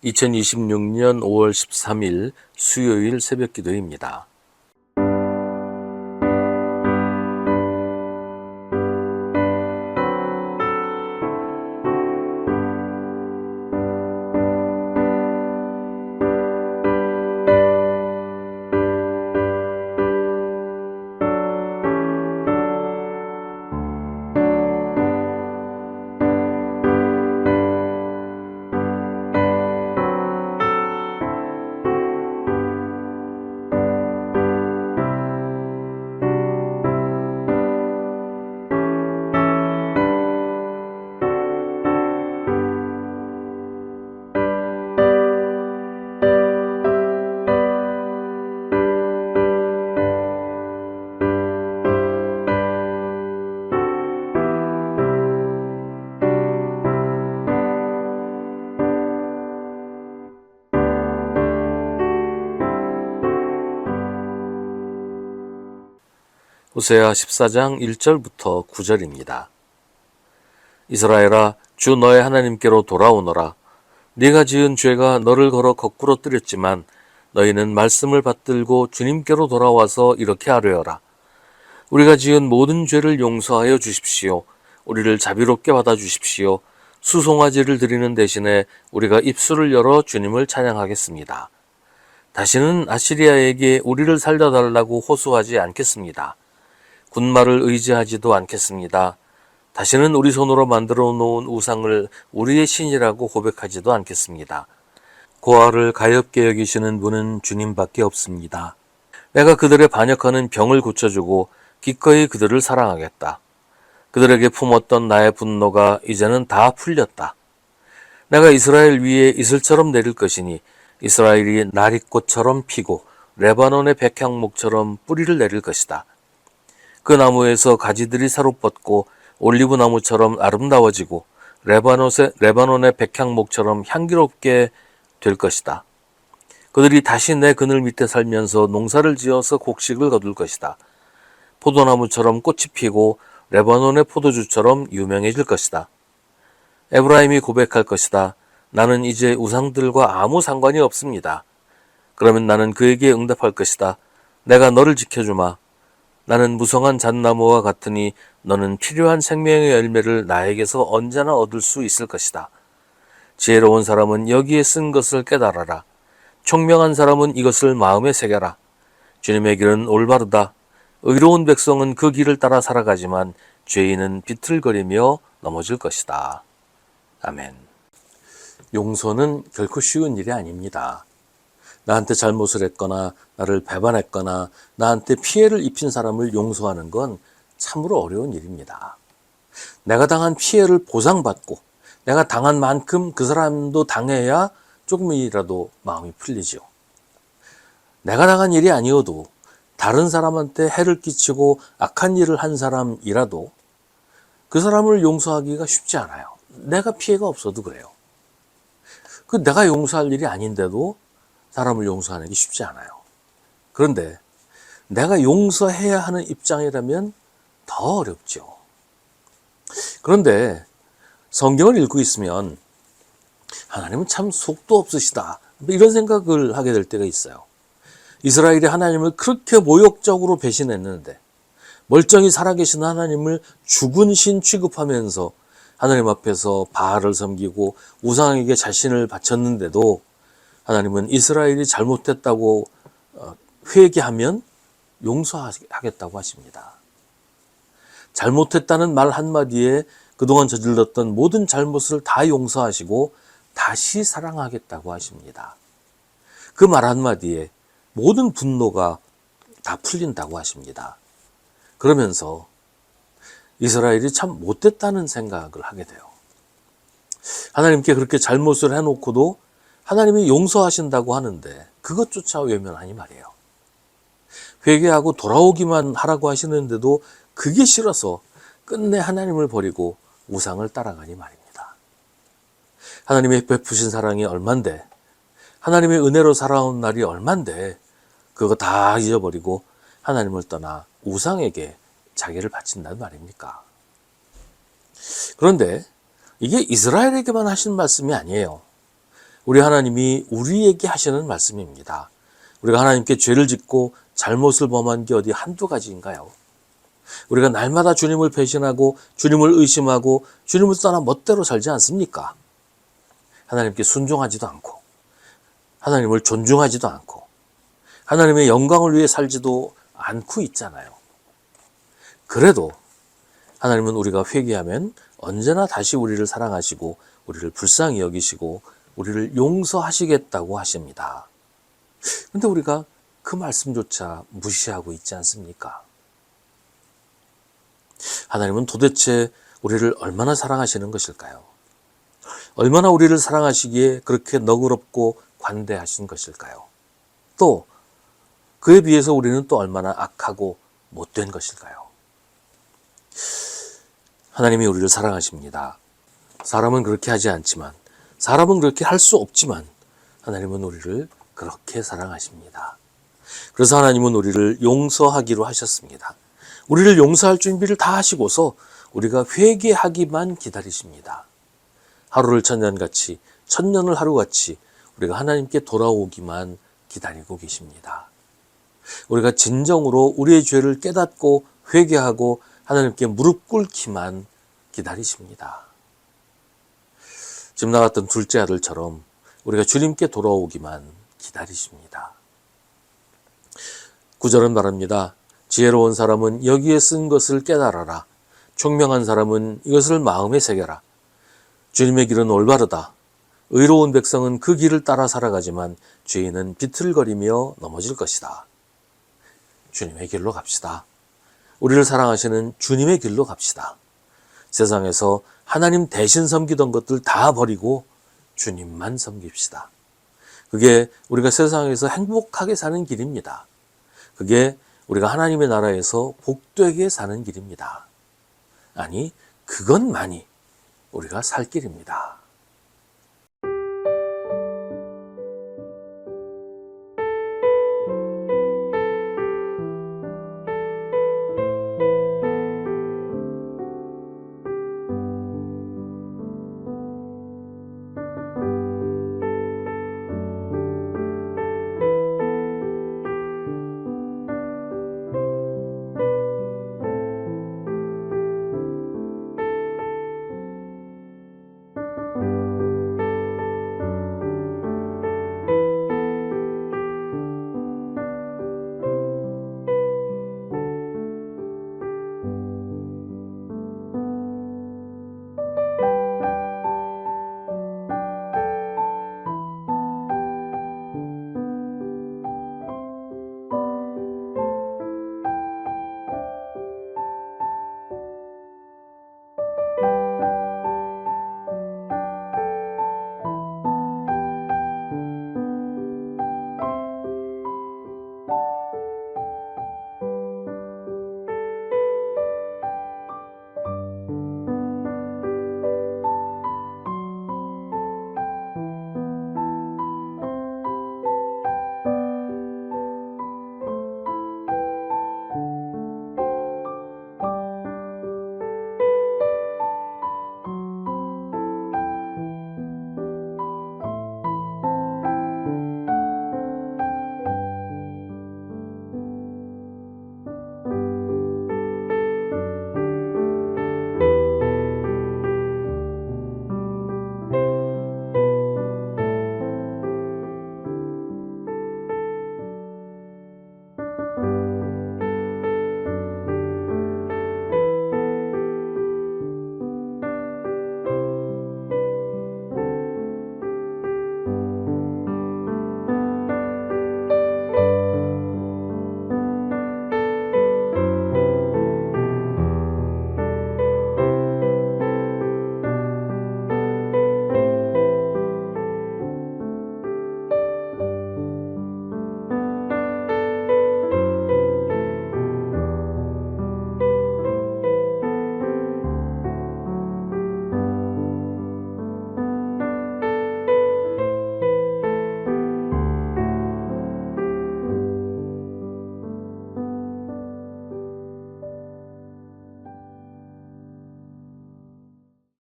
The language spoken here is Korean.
2026년 5월 13일 수요일 새벽 기도입니다. 호세아 14장 1절부터 9절입니다. 이스라엘아, 주 너의 하나님께로 돌아오너라. 네가 지은 죄가 너를 걸어 거꾸로 뜨렸지만 너희는 말씀을 받들고 주님께로 돌아와서 이렇게 하려라. 우리가 지은 모든 죄를 용서하여 주십시오. 우리를 자비롭게 받아주십시오. 수송아지를 드리는 대신에 우리가 입술을 열어 주님을 찬양하겠습니다. 다시는 아시리아에게 우리를 살려달라고 호소하지 않겠습니다. 군마를 의지하지도 않겠습니다. 다시는 우리 손으로 만들어 놓은 우상을 우리의 신이라고 고백하지도 않겠습니다. 고아를 가엾게 여기시는 분은 주님밖에 없습니다. 내가 그들의 반역하는 병을 고쳐주고 기꺼이 그들을 사랑하겠다. 그들에게 품었던 나의 분노가 이제는 다 풀렸다. 내가 이스라엘 위에 이슬처럼 내릴 것이니 이스라엘이 나릿꽃처럼 피고 레바논의 백향목처럼 뿌리를 내릴 것이다. 그 나무에서 가지들이 새로 뻗고 올리브 나무처럼 아름다워지고 레바논의 백향목처럼 향기롭게 될 것이다. 그들이 다시 내 그늘 밑에 살면서 농사를 지어서 곡식을 거둘 것이다. 포도나무처럼 꽃이 피고 레바논의 포도주처럼 유명해질 것이다. 에브라임이 고백할 것이다. 나는 이제 우상들과 아무 상관이 없습니다. 그러면 나는 그에게 응답할 것이다. 내가 너를 지켜주마. 나는 무성한 잣나무와 같으니 너는 필요한 생명의 열매를 나에게서 언제나 얻을 수 있을 것이다. 지혜로운 사람은 여기에 쓴 것을 깨달아라. 총명한 사람은 이것을 마음에 새겨라. 주님의 길은 올바르다. 의로운 백성은 그 길을 따라 살아가지만 죄인은 비틀거리며 넘어질 것이다. 아멘. 용서는 결코 쉬운 일이 아닙니다. 나한테 잘못을 했거나 나를 배반했거나 나한테 피해를 입힌 사람을 용서하는 건 참으로 어려운 일입니다. 내가 당한 피해를 보상받고 내가 당한 만큼 그 사람도 당해야 조금이라도 마음이 풀리죠. 내가 당한 일이 아니어도 다른 사람한테 해를 끼치고 악한 일을 한 사람이라도 그 사람을 용서하기가 쉽지 않아요. 내가 피해가 없어도 그래요. 내가 용서할 일이 아닌데도 사람을 용서하는 게 쉽지 않아요. 그런데 내가 용서해야 하는 입장이라면 더 어렵죠. 그런데 성경을 읽고 있으면 하나님은 참 속도 없으시다, 이런 생각을 하게 될 때가 있어요. 이스라엘이 하나님을 그렇게 모욕적으로 배신했는데 멀쩡히 살아계신 하나님을 죽은 신 취급하면서 하나님 앞에서 바알을 섬기고 우상에게 자신을 바쳤는데도 하나님은 이스라엘이 잘못했다고 회개하면 용서하겠다고 하십니다. 잘못했다는 말 한마디에 그동안 저질렀던 모든 잘못을 다 용서하시고 다시 사랑하겠다고 하십니다. 그 말 한마디에 모든 분노가 다 풀린다고 하십니다. 그러면서 이스라엘이 참 못됐다는 생각을 하게 돼요. 하나님께 그렇게 잘못을 해놓고도 하나님이 용서하신다고 하는데 그것조차 외면하니 말이에요. 회개하고 돌아오기만 하라고 하시는데도 그게 싫어서 끝내 하나님을 버리고 우상을 따라가니 말입니다. 하나님의 베푸신 사랑이 얼만데, 하나님의 은혜로 살아온 날이 얼만데 그거 다 잊어버리고 하나님을 떠나 우상에게 자기를 바친단 말입니까? 그런데 이게 이스라엘에게만 하신 말씀이 아니에요. 우리 하나님이 우리에게 하시는 말씀입니다. 우리가 하나님께 죄를 짓고 잘못을 범한 게 어디 한두 가지인가요? 우리가 날마다 주님을 배신하고 주님을 의심하고 주님을 떠나 멋대로 살지 않습니까? 하나님께 순종하지도 않고 하나님을 존중하지도 않고 하나님의 영광을 위해 살지도 않고 있잖아요. 그래도 하나님은 우리가 회개하면 언제나 다시 우리를 사랑하시고 우리를 불쌍히 여기시고 우리를 용서하시겠다고 하십니다. 그런데 우리가 그 말씀조차 무시하고 있지 않습니까? 하나님은 도대체 우리를 얼마나 사랑하시는 것일까요? 얼마나 우리를 사랑하시기에 그렇게 너그럽고 관대하신 것일까요? 또 그에 비해서 우리는 또 얼마나 악하고 못된 것일까요? 하나님이 우리를 사랑하십니다. 사람은 그렇게 하지 않지만, 사람은 그렇게 할 수 없지만 하나님은 우리를 그렇게 사랑하십니다. 그래서 하나님은 우리를 용서하기로 하셨습니다. 우리를 용서할 준비를 다 하시고서 우리가 회개하기만 기다리십니다. 하루를 천년같이, 천년을 하루같이 우리가 하나님께 돌아오기만 기다리고 계십니다. 우리가 진정으로 우리의 죄를 깨닫고 회개하고 하나님께 무릎 꿇기만 기다리십니다. 집 나갔던 둘째 아들처럼 우리가 주님께 돌아오기만 기다리십니다. 9절은 말합니다. 지혜로운 사람은 여기에 쓴 것을 깨달아라. 총명한 사람은 이것을 마음에 새겨라. 주님의 길은 올바르다. 의로운 백성은 그 길을 따라 살아가지만 죄인은 비틀거리며 넘어질 것이다. 주님의 길로 갑시다. 우리를 사랑하시는 주님의 길로 갑시다. 세상에서 하나님 대신 섬기던 것들 다 버리고 주님만 섬깁시다. 그게 우리가 세상에서 행복하게 사는 길입니다. 그게 우리가 하나님의 나라에서 복되게 사는 길입니다. 아니, 그것만이 우리가 살 길입니다.